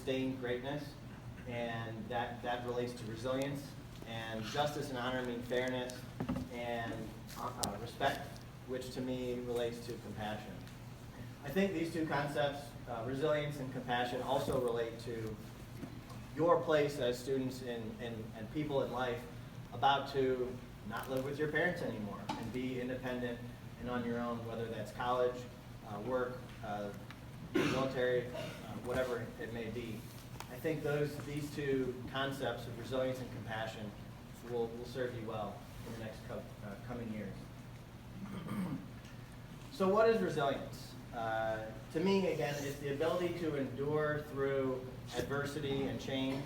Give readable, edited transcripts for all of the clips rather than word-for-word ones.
sustained greatness, and that relates to resilience. And justice and honor mean fairness and respect, which to me relates to compassion. I think these two concepts, resilience and compassion, also relate to your place as students and people in life about to not live with your parents anymore and be independent and on your own, whether that's college, work, military, whatever it may be. I think these two concepts of resilience and compassion will serve you well in the next coming years. So what is resilience? To me, again, it's the ability to endure through adversity and change.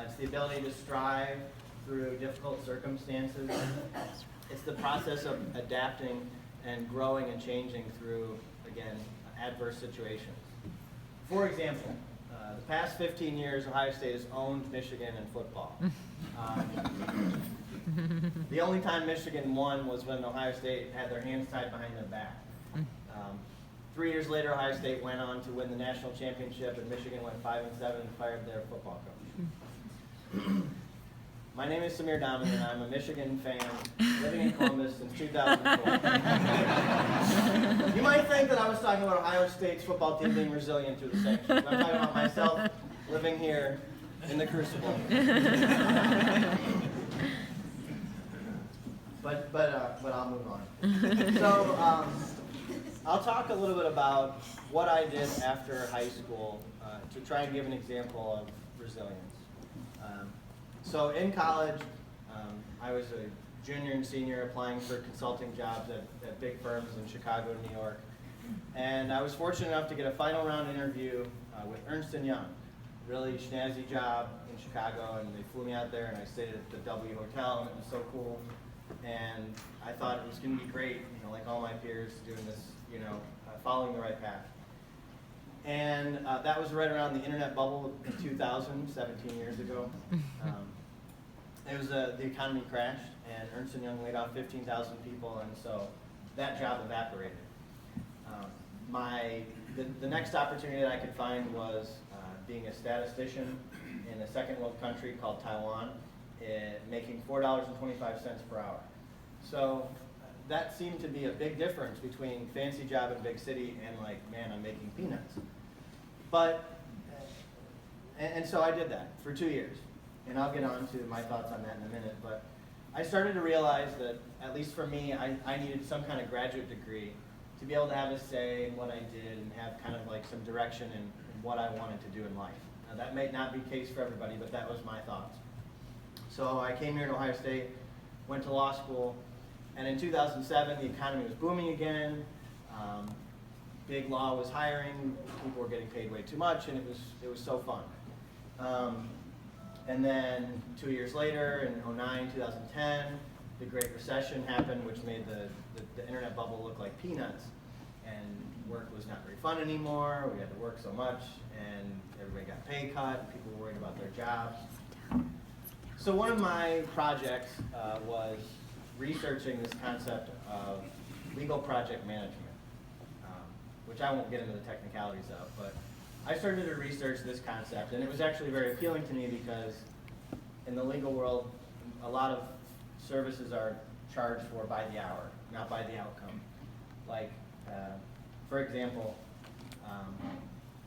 It's the ability to strive through difficult circumstances. It's the process of adapting and growing and changing through, again, adverse situations. For example, the past 15 years, Ohio State has owned Michigan in football. The only time Michigan won was when Ohio State had their hands tied behind their back. 3 years later, Ohio State went on to win the national championship, and Michigan went 5-7 and fired their football coach. My name is Samir Dahman, and I'm a Michigan fan living in Columbus since 2004. You might think that I was talking about Ohio State's football team being resilient through the sanctions. I'm talking about myself living here in the Crucible. But I'll move on. So I'll talk a little bit about what I did after high school to try and give an example of resilience. So in college, I was a junior and senior applying for consulting jobs at big firms in Chicago and New York. And I was fortunate enough to get a final round interview with Ernst & Young. Really snazzy job in Chicago, and they flew me out there and I stayed at the W Hotel, and it was so cool. And I thought it was going to be great, like all my peers doing this, following the right path. And that was right around the internet bubble in 2000, 17 years ago. It was the economy crashed, and Ernst & Young laid off 15,000 people, and so that job evaporated. The next opportunity that I could find was being a statistician in a second world country called Taiwan, making $4.25 per hour. So that seemed to be a big difference between fancy job in big city and like, man, I'm making peanuts. But, and so I did that for 2 years. And I'll get on to my thoughts on that in a minute. But I started to realize that, at least for me, I needed some kind of graduate degree to be able to have a say in what I did and have kind of like some direction in what I wanted to do in life. Now that may not be the case for everybody, but that was my thoughts. So I came here to Ohio State, went to law school, and in 2007 the economy was booming again. Big law was hiring, people were getting paid way too much, and it was so fun. And then 2 years later, in 2009, 2010, the Great Recession happened, which made the internet bubble look like peanuts. And work was not very fun anymore. We had to work so much, and everybody got pay cut, and people were worried about their jobs. So one of my projects was researching this concept of legal project management, which I won't get into the technicalities of, but I started to research this concept, and it was actually very appealing to me because in the legal world, a lot of services are charged for by the hour, not by the outcome. Like, for example,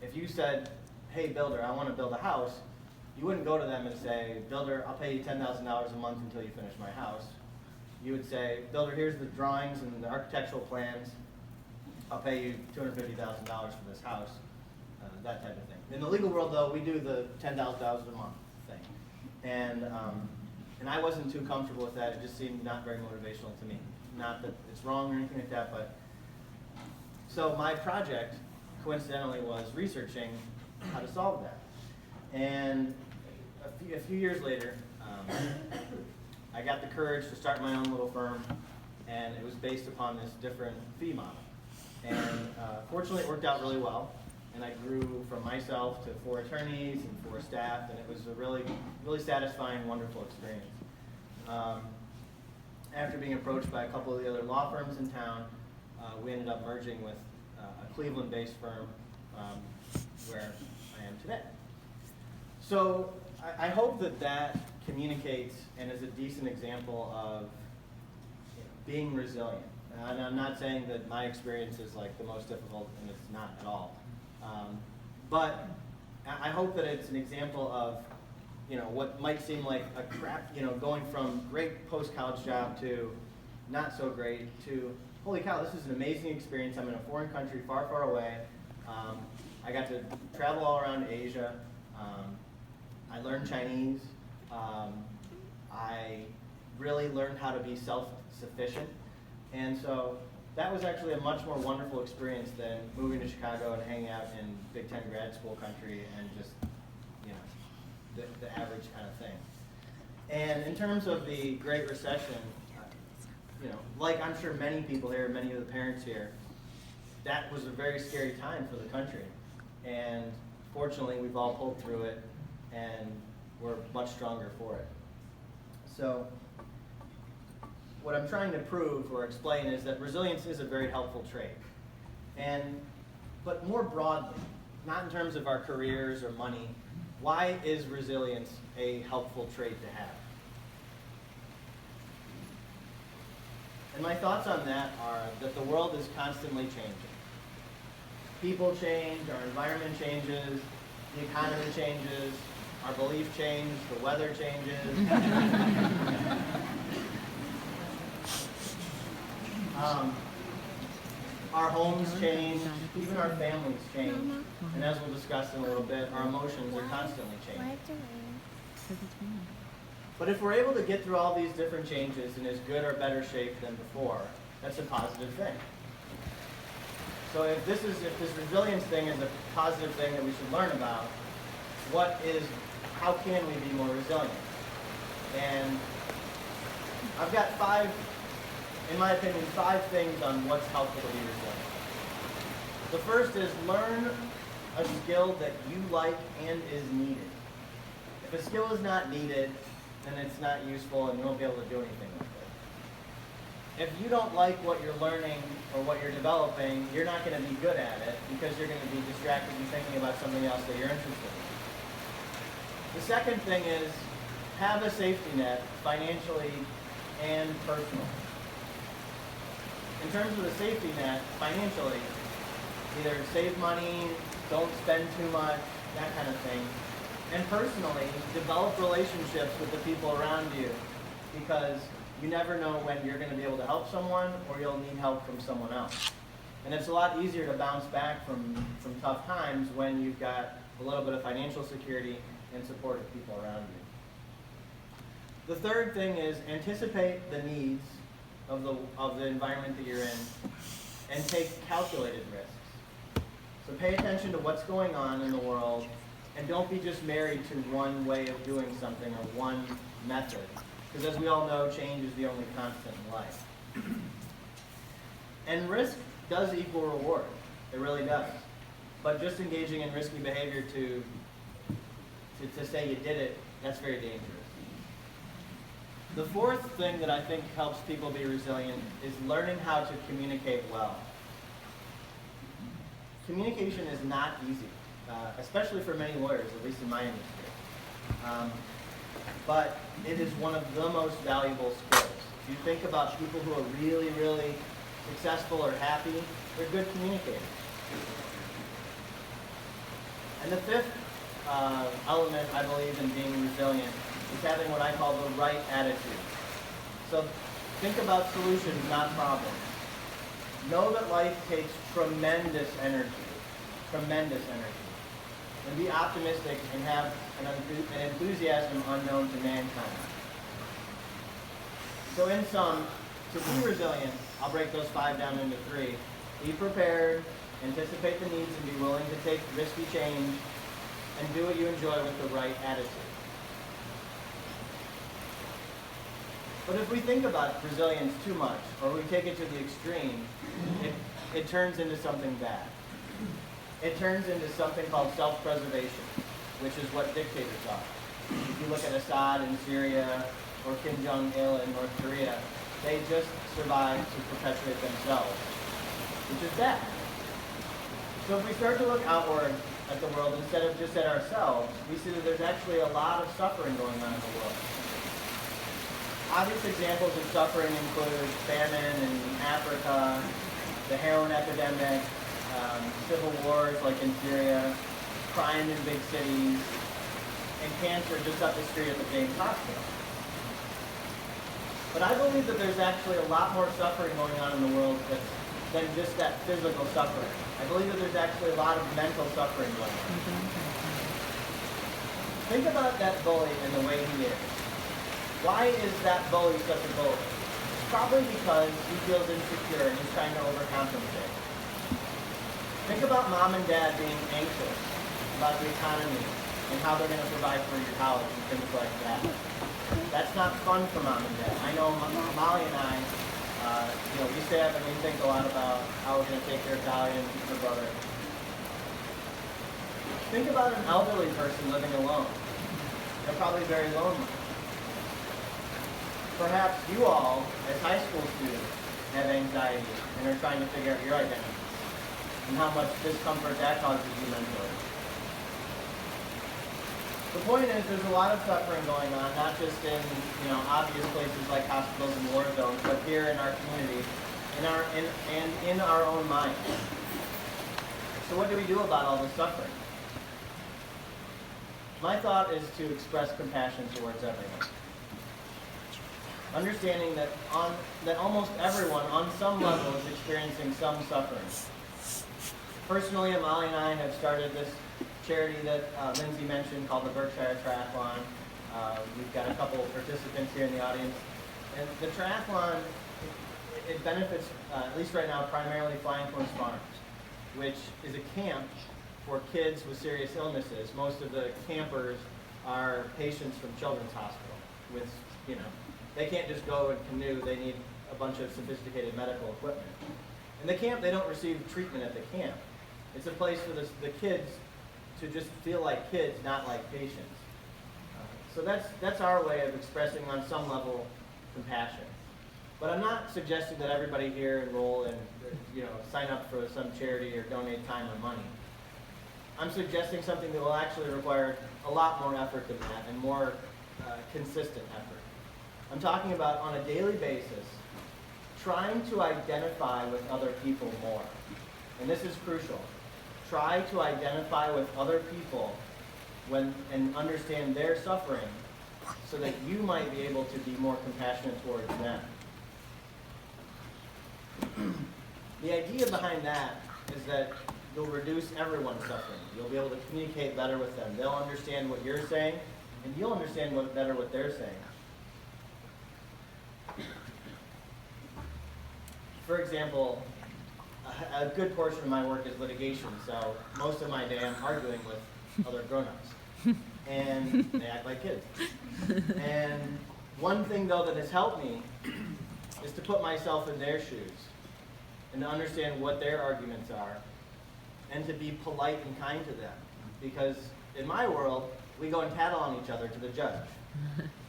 if you said, hey builder, I want to build a house, you wouldn't go to them and say, builder, I'll pay you $10,000 a month until you finish my house. You would say, builder, here's the drawings and the architectural plans. I'll pay you $250,000 for this house, that type of thing. In the legal world, though, we do the $10,000 a month thing. And I wasn't too comfortable with that. It just seemed not very motivational to me. Not that it's wrong or anything like that, but so my project, coincidentally, was researching how to solve that. And a few years later, I got the courage to start my own little firm, and it was based upon this different fee model. And fortunately, it worked out really well, and I grew from myself to 4 attorneys and 4 staff, and it was a really, really satisfying, wonderful experience. After being approached by a couple of the other law firms in town, we ended up merging with a Cleveland-based firm where I am today. So I hope that that communicates and is a decent example of being resilient. And I'm not saying that my experience is like the most difficult, and it's not at all. But I hope that it's an example of what might seem like a crap, going from great post-college job to not so great to, holy cow, this is an amazing experience. I'm in a foreign country far, far away. I got to travel all around Asia. I learned Chinese. I really learned how to be self-sufficient. And so that was actually a much more wonderful experience than moving to Chicago and hanging out in Big Ten grad school country and just, the average kind of thing. And in terms of the Great Recession, like I'm sure many people here, many of the parents here, that was a very scary time for the country. And fortunately, we've all pulled through it, and we're much stronger for it. So what I'm trying to prove or explain is that resilience is a very helpful trait. But more broadly, not in terms of our careers or money, why is resilience a helpful trait to have? And my thoughts on that are that the world is constantly changing. People change, our environment changes, the economy changes, our belief changes, the weather changes. Our homes change, even our families change. And as we'll discuss in a little bit, our emotions are constantly changing. But if we're able to get through all these different changes in as good or better shape than before, that's a positive thing. So if this resilience thing is a positive thing that we should learn about, how can we be more resilient? And I've got in my opinion, 5 things on what's helpful to be resilient. The first is learn a skill that you like and is needed. If a skill is not needed, then it's not useful and you won't be able to do anything with it. If you don't like what you're learning or what you're developing, you're not going to be good at it because you're going to be distracted and thinking about something else that you're interested in. The second thing is have a safety net financially and personally. In terms of the safety net, financially, either save money, don't spend too much, that kind of thing. And personally, develop relationships with the people around you because you never know when you're going to be able to help someone or you'll need help from someone else. And it's a lot easier to bounce back from tough times when you've got a little bit of financial security and support of people around you. The third thing is anticipate the needs of the environment that you're in and take calculated risks. So pay attention to what's going on in the world and don't be just married to one way of doing something or one method. Because as we all know, change is the only constant in life. And risk does equal reward. It really does. But just engaging in risky behavior to say you did it, that's very dangerous. The fourth thing that I think helps people be resilient is learning how to communicate well. Communication is not easy, especially for many lawyers, at least in my industry. But it is one of the most valuable skills. If you think about people who are really, really successful or happy, they're good communicators. And the fifth element, I believe, in being resilient is having what I call the right attitude. So think about solutions, not problems. Know that life takes tremendous energy, and be optimistic and have an enthusiasm unknown to mankind. So in sum, to be resilient, I'll break those 5 down into 3. Be prepared, anticipate the needs, and be willing to take risky change, and do what you enjoy with the right attitude. But if we think about resilience too much, or we take it to the extreme, it turns into something bad. It turns into something called self-preservation, which is what dictators are. If you look at Assad in Syria, or Kim Jong-il in North Korea, they just survive to perpetuate themselves, which is bad. So if we start to look outward at the world instead of just at ourselves, we see that there's actually a lot of suffering going on in the world. Obvious examples of suffering include famine in Africa, the heroin epidemic, civil wars like in Syria, crime in big cities, and cancer just up the street at the James Hospital. But I believe that there's actually a lot more suffering going on in the world than just that physical suffering. I believe that there's actually a lot of mental suffering going on. Think about that bully and the way he is. Why is that bully such a bully? Probably because he feels insecure and he's trying to overcompensate. Think about mom and dad being anxious about the economy and how they're going to provide for your college and things like that. That's not fun for mom and dad. I know Molly and I, we stay up and we think a lot about how we're going to take care of Talia and her brother. Think about an elderly person living alone. They're probably very lonely. Perhaps you all, as high school students, have anxiety and are trying to figure out your identity and how much discomfort that causes you mentally. The point is, there's a lot of suffering going on, not just in obvious places like hospitals and war zones, but here in our community, in our own minds. So what do we do about all this suffering? My thought is to express compassion towards everyone. Understanding that almost everyone on some level is experiencing some suffering. Personally, Molly and I have started this charity that Lindsay mentioned called the Berkshire Triathlon. We've got a couple of participants here in the audience. And the triathlon, it benefits, at least right now, primarily Flying Post Farms, which is a camp for kids with serious illnesses. Most of the campers are patients from Children's Hospital with, they can't just go and canoe. They need a bunch of sophisticated medical equipment. In the camp, they don't receive treatment at the camp. It's a place for the kids to just feel like kids, not like patients. So that's our way of expressing, on some level, compassion. But I'm not suggesting that everybody here enroll and sign up for some charity or donate time or money. I'm suggesting something that will actually require a lot more effort than that and more consistent effort. I'm talking about, on a daily basis, trying to identify with other people more. And this is crucial. Try to identify with other people and understand their suffering so that you might be able to be more compassionate towards them. The idea behind that is that you'll reduce everyone's suffering. You'll be able to communicate better with them. They'll understand what you're saying, and you'll understand better what they're saying. For example, a good portion of my work is litigation, so most of my day I'm arguing with other grown-ups, and they act like kids. And one thing, though, that has helped me is to put myself in their shoes and to understand what their arguments are and to be polite and kind to them. Because in my world, we go and tattle on each other to the judge.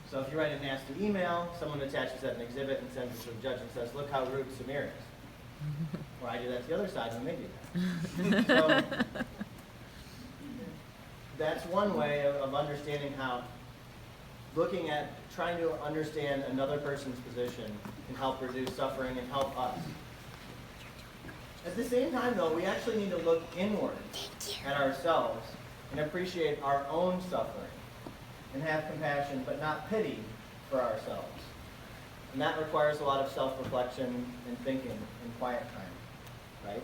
So if you write a nasty email, someone attaches that in an exhibit and sends it to the judge and says, look how rude Samir is. Or I do that to the other side when they do that. So that's one way of understanding how trying to understand another person's position can help reduce suffering and help us. At the same time, though, we actually need to look inward at ourselves and appreciate our own suffering and have compassion, but not pity for ourselves. And that requires a lot of self-reflection and thinking in quiet time, right?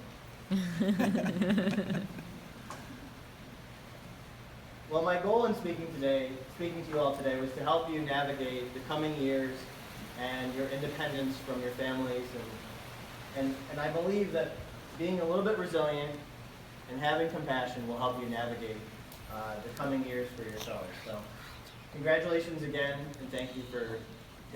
Well, my goal in speaking to you all today was to help you navigate the coming years and your independence from your families. And I believe that being a little bit resilient and having compassion will help you navigate the coming years for yourselves. So congratulations again, and thank you for